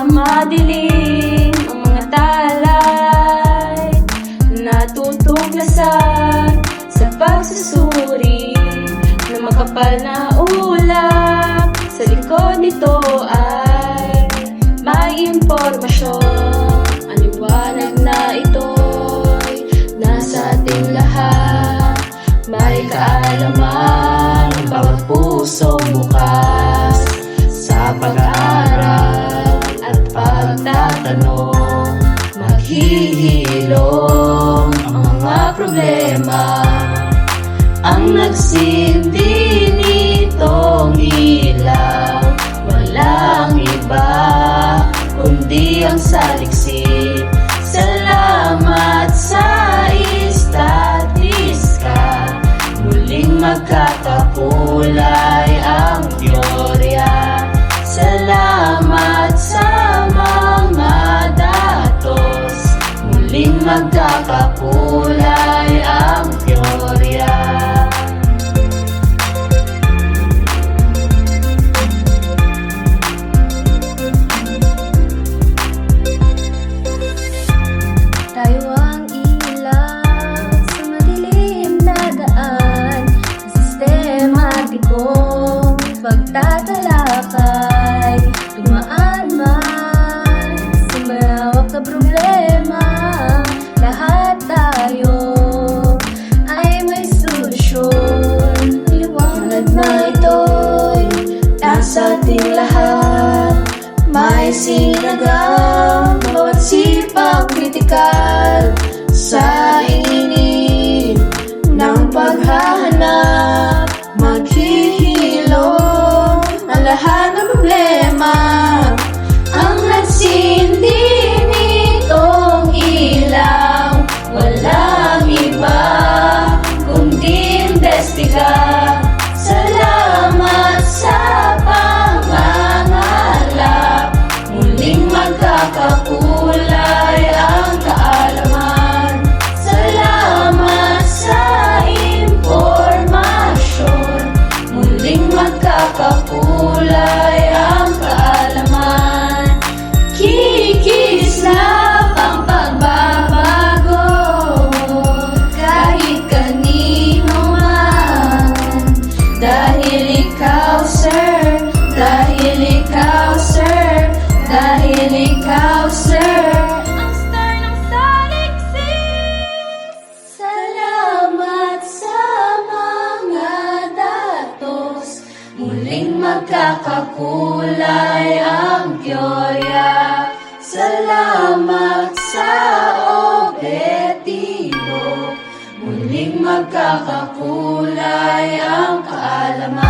madilim ang mga talay, natutuklasan sa pagsusuri ng makapal na ulap. Sa likod nito ay may impormasyon. Ang liwanag na ito'y nasa ating lahat. May kaalaman bawat pusong bukas sa pag-aaral at pagtatanong. Maghihilom ang mga problema. Ang nagsindi nitong ilaw, walang iba kundi ang saliksik. Salamat sa istatistika, muling magkakakulay ang teorya. Salamat sa mga datos, muling magkakakulay ang teorya. Tayo ang ilaw sa madilim na daan, sistematikong pagtatalakay. Dumaan man sa malawak na problema, lahat tayo ay may solusyon. Liwanag na ito'y nasa ating lahat. May sinagang bawat sipag kritikal sa init ng paghahanap. Maghihilom ang lahat ng problema. Ang nagsindi nitong ilaw, walang iba kundi imbestiga. Salamat sa pangangalap, muling magkakakulay ang kaalaman. Salamat sa impormasyon, muling magkakakulay ang kaalaman. Kikislap ang pagbabago kahit kanino man. Dahil ikaw, sir, dahil ikaw, sir, dahil ikaw, sir, ang star ng saliksik. Salamat sa mga datos, muling magkakakulay ang teorya. Salamat sa objektibo, muling magkakakulay ang kaalaman.